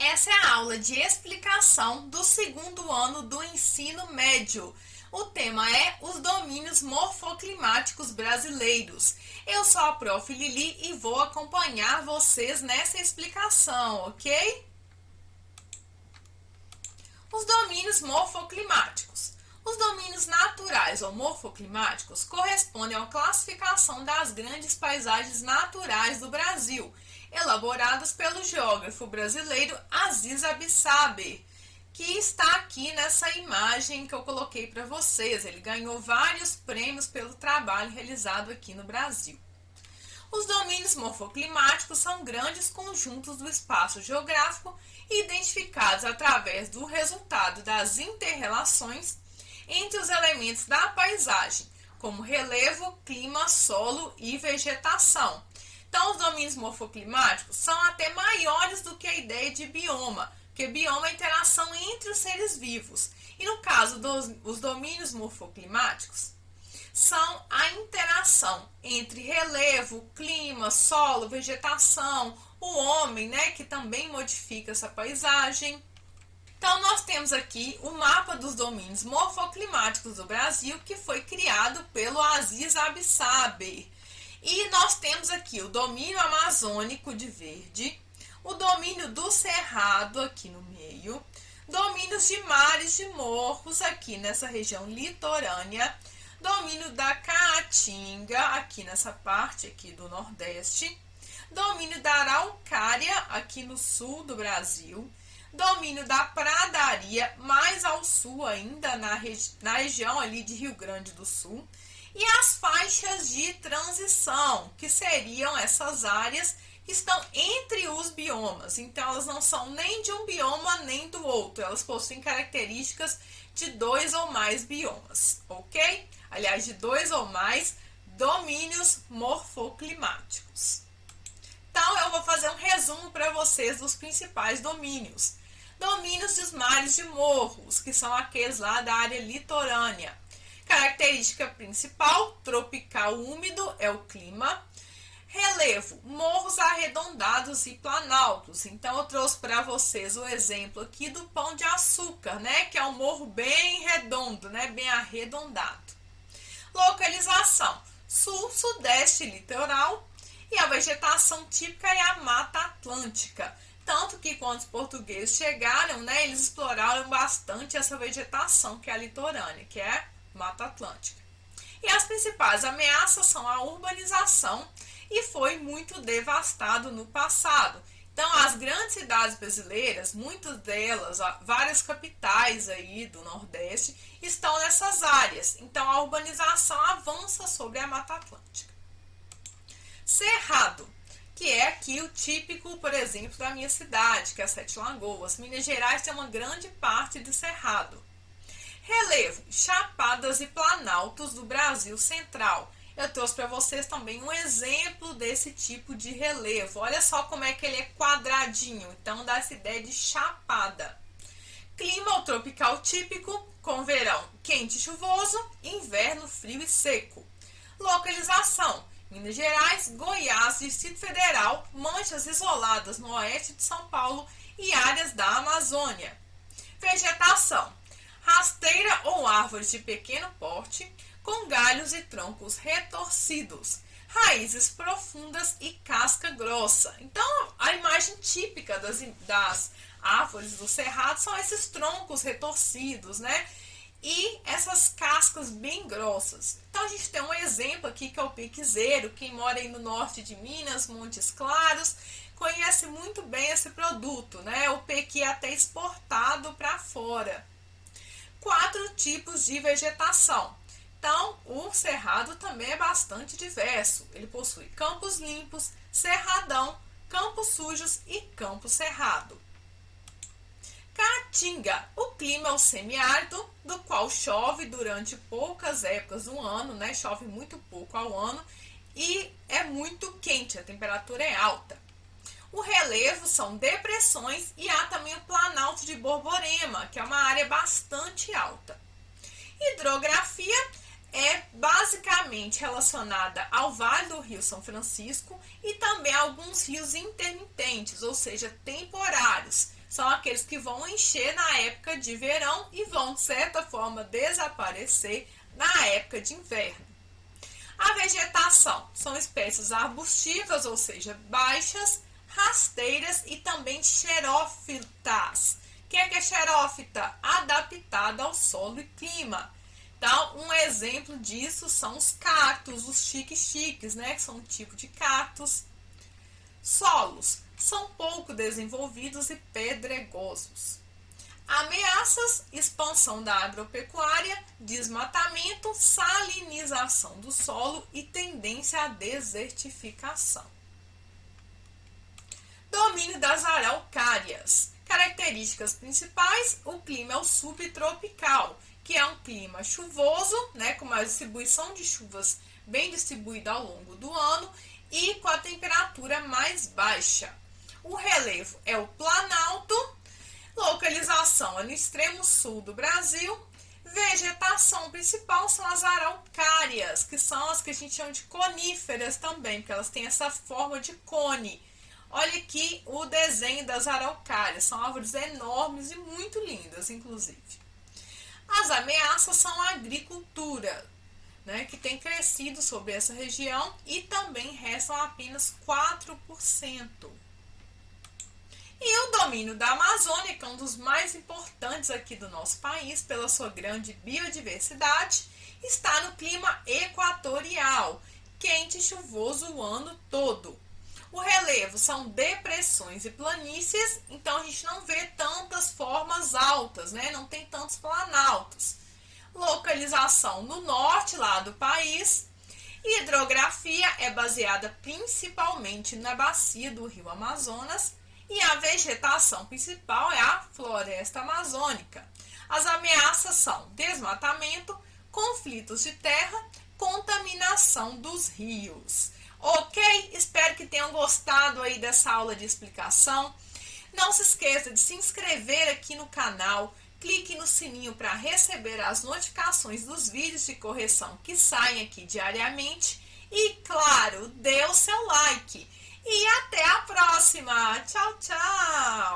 Essa é a aula de explicação do segundo ano do ensino médio. O tema é os domínios morfoclimáticos brasileiros. Eu sou a Prof. Lili e vou acompanhar vocês nessa explicação, ok? Os domínios morfoclimáticos. Os domínios naturais ou morfoclimáticos correspondem à classificação das grandes paisagens naturais do Brasil, elaboradas pelo geógrafo brasileiro Aziz Absaber, que está aqui nessa imagem que eu coloquei para vocês. Ele ganhou vários prêmios pelo trabalho realizado aqui no Brasil. Os domínios morfoclimáticos são grandes conjuntos do espaço geográfico identificados através do resultado das inter-relações entre os elementos da paisagem, como relevo, clima, solo e vegetação. Então, os domínios morfoclimáticos são até maiores do que a ideia de bioma, porque bioma é a interação entre os seres vivos. E no caso dos domínios morfoclimáticos, são a interação entre relevo, clima, solo, vegetação, o homem, que também modifica essa paisagem. Então, nós temos aqui o mapa dos domínios morfoclimáticos do Brasil, que foi criado pelo Aziz Absaber. E nós temos aqui o domínio amazônico de verde, o domínio do cerrado aqui no meio, domínios de mares de morros aqui nessa região litorânea, domínio da caatinga aqui nessa parte aqui do Nordeste, domínio da araucária aqui no sul do Brasil, domínio da pradaria mais ao sul ainda na região ali de Rio Grande do Sul, e as faixas de transição, que seriam essas áreas que estão entre os biomas. Então, elas não são nem de um bioma nem do outro, elas possuem características de dois ou mais biomas, ok? Aliás, de dois ou mais domínios morfoclimáticos. Então, eu vou fazer um resumo para vocês dos principais domínios. Domínios dos mares de morros, que são aqueles lá da área litorânea. Característica principal, tropical úmido, é o clima. Relevo, morros arredondados e planaltos. Então, eu trouxe para vocês o exemplo aqui do Pão de Açúcar, que é um morro bem redondo, bem arredondado. Localização, sul, sudeste litoral. E a vegetação típica é a Mata Atlântica. Tanto que quando os portugueses chegaram, eles exploraram bastante essa vegetação que é a litorânea, que é Mata Atlântica. E as principais ameaças são a urbanização, e foi muito devastado no passado. Então, as grandes cidades brasileiras, muitas delas, várias capitais aí do Nordeste, estão nessas áreas. Então, a urbanização avança sobre a Mata Atlântica. Cerrado, que é aqui o típico, por exemplo, da minha cidade, que é Sete Lagoas. Minas Gerais tem uma grande parte de cerrado. Relevo, chapadas e planaltos do Brasil Central. Eu trouxe para vocês também um exemplo desse tipo de relevo. Olha só como é que ele é quadradinho, então dá essa ideia de chapada. Clima o tropical típico, com verão quente e chuvoso, inverno frio e seco. Localização, Minas Gerais, Goiás, Distrito Federal, manchas isoladas no oeste de São Paulo e áreas da Amazônia. Vegetação, rasteira ou árvores de pequeno porte, com galhos e troncos retorcidos, raízes profundas e casca grossa. Então, a imagem típica das árvores do cerrado são esses troncos retorcidos, e essas cascas bem grossas. Então, a gente tem um exemplo aqui que é o pequizeiro. Quem mora aí no norte de Minas, Montes Claros, conhece muito bem esse produto, O pequi é até exportado para fora. 4 tipos de vegetação. Então, o cerrado também é bastante diverso. Ele possui campos limpos, cerradão, campos sujos e campo cerrado. Caatinga, o clima é o semiárido, do qual chove durante poucas épocas do ano, chove muito pouco ao ano e é muito quente, a temperatura é alta. O relevo são depressões e há também o Planalto de Borborema, que é uma área bastante alta. Hidrografia é basicamente relacionada ao Vale do Rio São Francisco e também a alguns rios intermitentes, ou seja, temporários. são aqueles que vão encher na época de verão e vão, de certa forma, desaparecer na época de inverno. A vegetação são espécies arbustivas, ou seja, baixas, rasteiras e também xerófitas. O que é xerófita? Adaptada ao solo e clima. Então, um exemplo disso são os cactos, os chiques-chiques, né? Que são um tipo de cactos. Solos são pouco desenvolvidos e pedregosos. Ameaças: expansão da agropecuária, desmatamento, salinização do solo e tendência à desertificação. Domínio das araucárias. Características principais: o clima é o subtropical, que é um clima chuvoso, né, com uma distribuição de chuvas bem distribuída ao longo do ano e com a temperatura mais baixa. O relevo é o planalto, localização é no extremo sul do Brasil. Vegetação principal são as araucárias, que são as que a gente chama de coníferas também, porque elas têm essa forma de cone. Olha aqui o desenho das araucárias, são árvores enormes e muito lindas, inclusive. As ameaças são a agricultura, né, que tem crescido sobre essa região e também restam apenas 4%. E o domínio da Amazônia, que é um dos mais importantes aqui do nosso país, pela sua grande biodiversidade, está no clima equatorial, quente e chuvoso o ano todo. O relevo são depressões e planícies, então a gente não vê tantas formas altas, né? Não tem tantos planaltos. Localização no norte lá do país. Hidrografia é baseada principalmente na bacia do rio Amazonas e a vegetação principal é a floresta amazônica. As ameaças são desmatamento, conflitos de terra, contaminação dos rios. Ok? Espero que tenham gostado aí dessa aula de explicação. Não se esqueça de se inscrever aqui no canal, clique no sininho para receber as notificações dos vídeos de correção que saem aqui diariamente e, claro, dê o seu like. E até a próxima! Tchau, tchau!